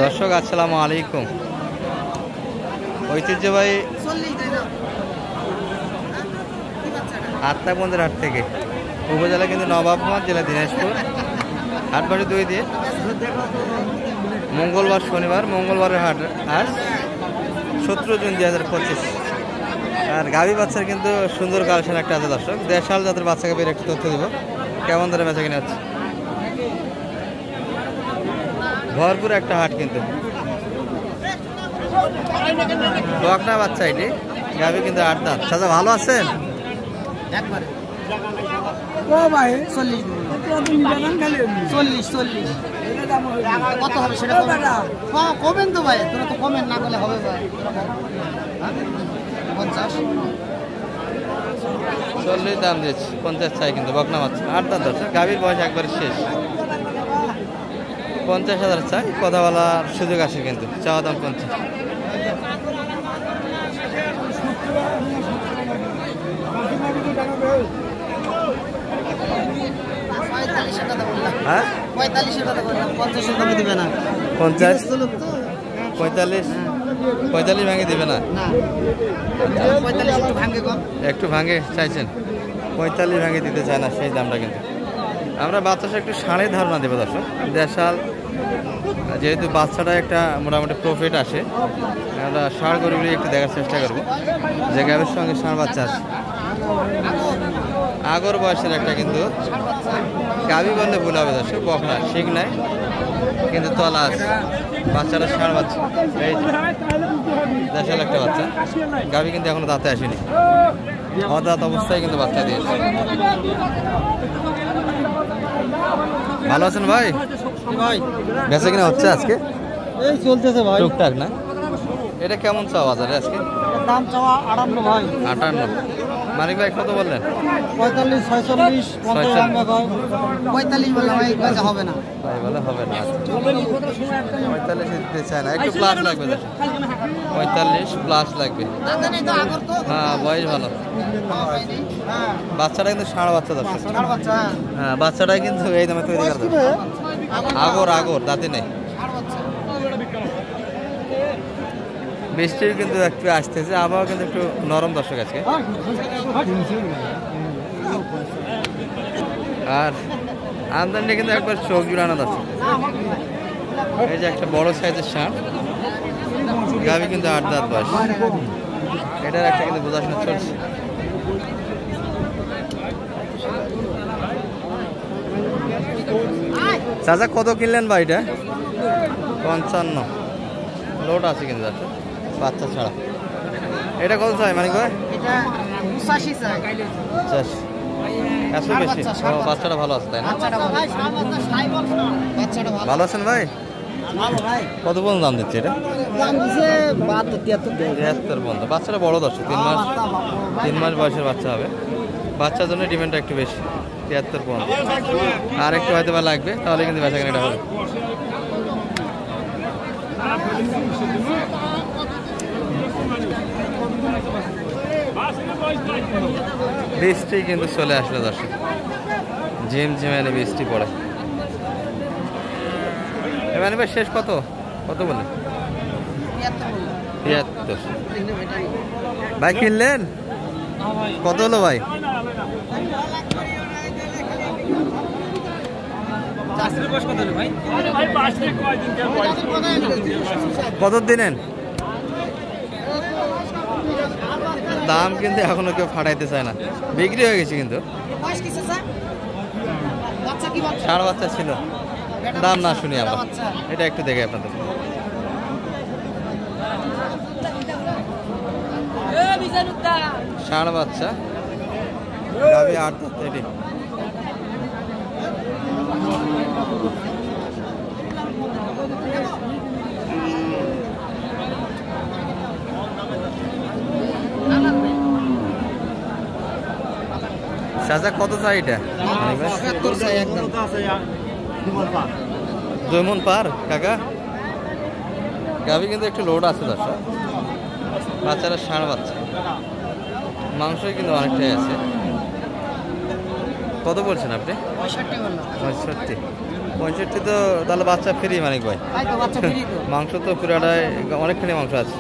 দর্শক আসসালামু আলাইকুম। ঐতিহ্যবাহী আত্মাগঞ্জের হাট থেকে উপজেলা কিন্তু নবাবগঞ্জ, জেলা দিনাজপুর। হাট বাড়ি 2 দিয়ে মঙ্গলবার শনিবার, মঙ্গলবারের হাট আজ 17 জুন 2025। আর গাভী বাচ্চার কিন্তু সুন্দর কালেকশন একটা আছে দর্শক। দেশাল জাতের বাচ্চাকে বের একটু তথ্য দিব কেমন ধরে বেচা কিনে হচ্ছে। ভরপুর একটা হাট কিন্তু বকনা বাচ্চা, এটি গাভী কিন্তু 8 দাঁত। চাচা ভালো আছেন? কত হবে সেটা কমেন তো ভাই, তোরা তো কমেন না করলে হবে ভাই। 40 দাম দিচ্ছি, 50 চাই কিন্তু বকনা বাচ্চা 8 দাঁত দর্শক। গাভীর বয়স একবারে শেষ। 50,000 চাই, কথা বলার সুযোগ আছে কিন্তু। চাওয়া দাম 50। হ্যাঁ 45-এর কথা বললাম, 50-এর কমে দিবে না। 50 45 45 ভাঙে দিবে না? 45 একটু ভাঙে কম, একটু ভাঙে চাইছেন, 45 ভাঙে দিতে চায় না সেই দামটা কিন্তু। আমরা বাচ্চাটা একটু সাড়ে ধারণা দেবো দর্শক। দেশাল যেহেতু বাচ্চাটা একটা মোটামুটি প্রফিট আসে, আমরা ষাঁড় গরুগুলি একটু দেখার চেষ্টা করবো যে গাভীর সঙ্গে ষাঁড় বাচ্চা আছে। আগর বয়সের একটা কিন্তু গাভী বললে ভুল হবে দর্শক, বকনা শিখ নাই কিন্তু তলা আছে। বাচ্চাটা ষাঁড় বাচ্চা, এই দেশাল একটা বাচ্চা। গাভী কিন্তু এখনো দাঁতে আসেনি, অদাঁত অবস্থায় কিন্তু বাচ্চা দিয়েছে। ভালো আছেন ভাই? বেচা কিনা হচ্ছে আজকে? এই চলতেছে ভাই, টুকটাক না? এটা কেমন চাও বাজারে আজকে? দাম চাওয়া 58 ভাই। 58। মানিক ভাই কত বললেন? 45, 46, 50 ভাঙবে ভাই। 45 বলে ভাই বেচা হবে না ভাই বলে হবে না। 45 দিতে চায় না, একটু প্লাস লাগবে। 45 প্লাস লাগবে। হ্যাঁ বয়স ভালো। বাচ্চাটা কিন্তু ষাঁড় বাচ্চা দর্শক। হ্যাঁ বাচ্চাটাই কিন্তু এই দামে তৈরি করতে আগর দাঁতে নেই। বৃষ্টির কিন্তু একটু আসতেছে, আবহাওয়া কিন্তু একটু নরম দর্শক আজকে। আর আমদানি কিন্তু একবার চোখ জুড়ানো দর্শক। এই যে একটা বড় সাইজের ষাঁড় গাভী কিন্তু 8 দাঁত বয়স। এটার একটা কিন্তু বোঝাশোনা চলছে। চাচা কত কিনলেন ভাই? এটা 55 লোড আছে কিন্তু বাচ্চা ছাড়া। এটা কত চাই মানিক ভাই? এটা 85 চাই। 85 এত বেশি? বাচ্চাটা ভালো আছে তাই না? ভালো আছেন ভাই? কত পর্যন্ত দাম দিচ্ছে এটা? দাম দিছে 72-73 পর্যন্ত। বাচ্চাটা বড় দর্শক, 3 মাস বয়সের বাচ্চা হবে। বাচ্চার জন্য ডিমান্ডটা একটু বেশি, 73 পর্যন্ত। আর একটু হয়তো বা লাগবে, তাহলে কিন্তু বেচা কেনাটা হবে। বৃষ্টি কিন্তু চলে আসলো দর্শক, ঝিমঝিমানে বৃষ্টি পড়ে। এবার ভাই শেষ কত বলেন? 73 ভাই কিনলেন? কত হলো ভাই? কত দিনেন? দাম কিন্তু এখনো কেউ ফাটাইতে চায় না, বিক্রি হয়ে গেছে কিন্তু। ষাঁড় বাচ্চা ছিল, দাম না শুনি আমরা। এটা একটু দেখে আপনাদের। ষাঁড় বাচ্চা গাভী 8 দাঁত। এটি চাচা কত চাই এটা? 75 চাই একদম। 2 মণ পার কাকা। গাভী কিন্তু একটু লোড আছে দর্শক। বাচ্চারা ষাঁড় বাচ্চা, মাংস কিন্তু অনেকটাই আছে। কত বলছেন আপনি? 65 বললাম। 65 65 তো তাহলে বাচ্চা ফ্রি মানিক ভাই। তাই তো বাচ্চা ফ্রি তো। মাংস তো পুরাটাই অনেকখানি মাংস আছে।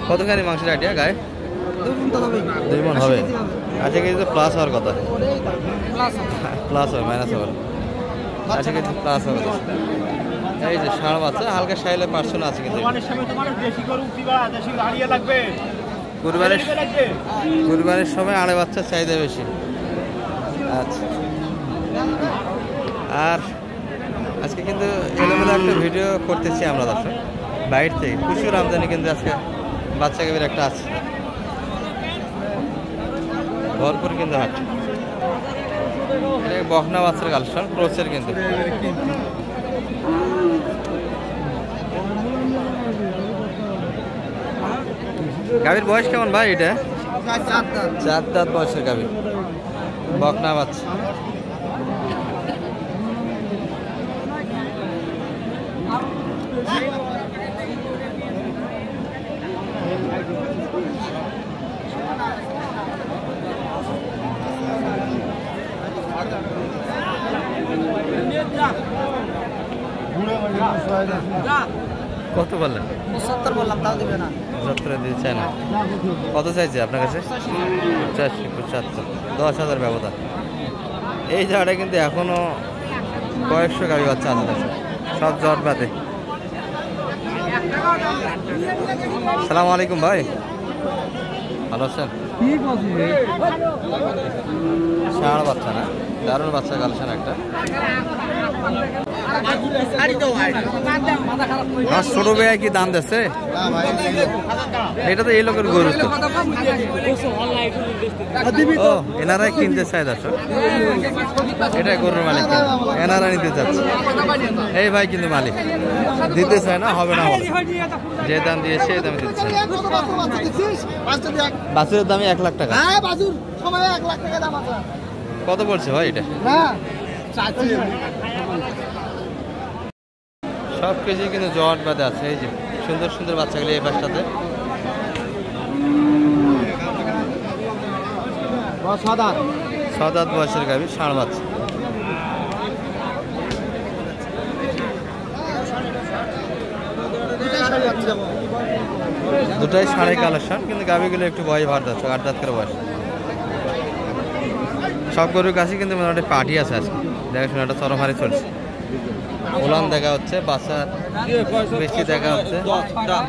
কতখানি মাংসের আইডিয়া গায়ে? 2 মণ হবে। আচ্ছা কেজি তো প্লাস হওয়ার কথা। প্লাস হবে, মাইনাস হবে। আচ্ছা কেজি প্লাস হবে। এই যে ষাঁড় বাচ্চা হালকা সাইলে পার্সেল আছে কিন্তু কুরবানির সময় আড়ে বাচ্চার চাহিদা বেশি। আচ্ছা, আর আজকে কিন্তু এলোমেলো একটা ভিডিও করতেছি আমরা দর্শক বাইরে থেকে। প্রচুর আমদানি কিন্তু আজকে বাচ্চা গাভীর একটা আছে, ভরপুর কিন্তু হাট। বকনা বাচ্চার কালেকশন ক্রোচের কিন্তু। গাভীর বয়স কেমন ভাই? এটা 4 দাঁত বয়সের গাভী, বকনা বাচ্চা। কত বললেন? 75 বললাম, তাও দিবে না। 75 দিতে চায় না। কত চাইছে আপনার কাছে? 85, 75, 10,000 ব্যবধান। এই জায়গাটা কিন্তু এখনো কয়েকশো গাভী বাচ্চা আছে, সব জট বাদে। সালাম আলাইকুম ভাই, ভালো আছেন? ষাঁড় বাচ্চা না, দারুণ বাচ্চা কালেকশন একটা। ছোট ভাইয়া কি দাম দিচ্ছে? এটা তো এই লোকের গরু তো। ও এনারাই কিনতে চায় দর্শক, এটা গরুর মালিক, এনারা নিতে চাচ্ছে। এই ভাই কিন্তু মালিক দিতে চায় না, হবে না, যে দাম দিয়েছে এই দামে দিতে চায়। বাছুরের দামই 1 লাখ টাকা। কত বলছে ভাই এটা? সব কেজি কিন্তু জট বাঁধে আছে। এই যে সুন্দর সুন্দর বাচ্চাগুলো এই পাশটাতে। 6 দাঁত বয়সের গাভী, ষাঁড় বাচ্চা। দুটাই ষাঁড়ের কালেকশন, কিন্তু গাভীগুলো একটু বয়স ভার যাচ্ছে, 8 দাঁত করে বয়স। সব গরুর কাছে কিন্তু মোটামুটি পার্টি আছে আজকে, দেখাশোনা একটা চরমহারি চলছে। ওলান দেখা হচ্ছে, বাচ্চা বেশি দেখা হচ্ছে,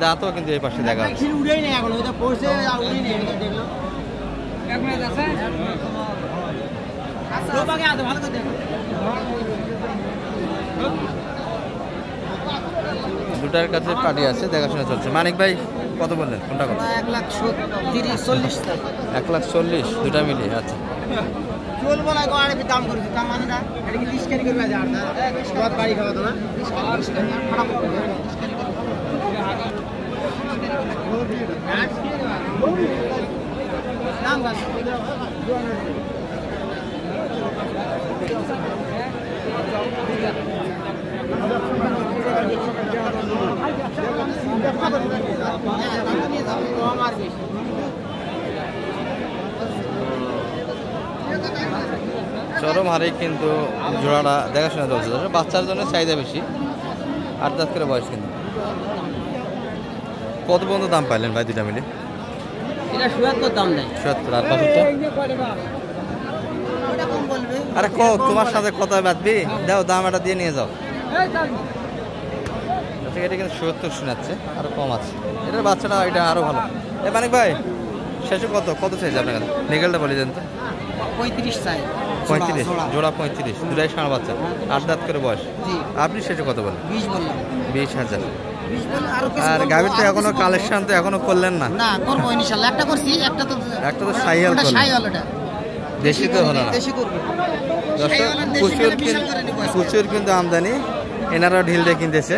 দাঁতও কিন্তু এই পাশে দেখা হচ্ছে। দুটার কাছে পার্টি আছে, দেখাশোনা চলছে। মানিক ভাই কত বললেন? কোনটা কত? 1,40,000 দুটা মিলিয়ে। আচ্ছা চরম হারে কিন্তু জোড়াটা দেখাশোনা চলছে। বাচ্চার জন্য চাহিদা বেশি, 8 দাঁত করে বয়স। কিন্তু কত পর্যন্ত দাম পাইলেন ভাই দুটা মিলে? 77। আর বাছুরটা? আরে তোমার সাথে কথা বাঁধবি, দাও দাম এটা দিয়ে নিয়ে যাও। এটা কিন্তু 77 শোনাচ্ছে, আরো কম আছে। এটার বাচ্চাটা এটা আরো ভালো। এ মানিক ভাই শেষে কত কত চাইছে আপনার কাছে? নিগেলটা বলে দেন তো। 35 চাই। 35 জোড়া 35, দুটাই ষাঁড় বাচ্চা, 8 দাঁত করে বয়স। আপনি শেষে কত বলেন? 20 বললাম। 20,000। আর গাভীর তো এখনো কালেকশন তো এখনো করলেন না? না, করব ইনশাআল্লাহ। একটা করছি, একটা তো সাইয়াল করলেন। সাইয়াল, এটা দেশি তো হলো না। দেশি করব। প্রচুর কিন্তু আমদানি, এনারাও ঢিল দিয়ে কিনতেছে,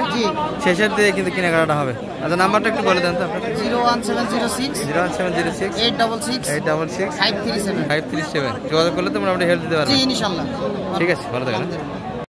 শেষের দিয়ে কিন্তু কেনাকাটা হবে। আচ্ছা নাম্বারটা একটু বলে দেন তো আপনার। 01706 866 537 যোগাযোগ করলে তো মোটামুটি হেল্প দিতে পারবেন। ইনশাআল্লাহ। ঠিক আছে, ভালো থাকেন।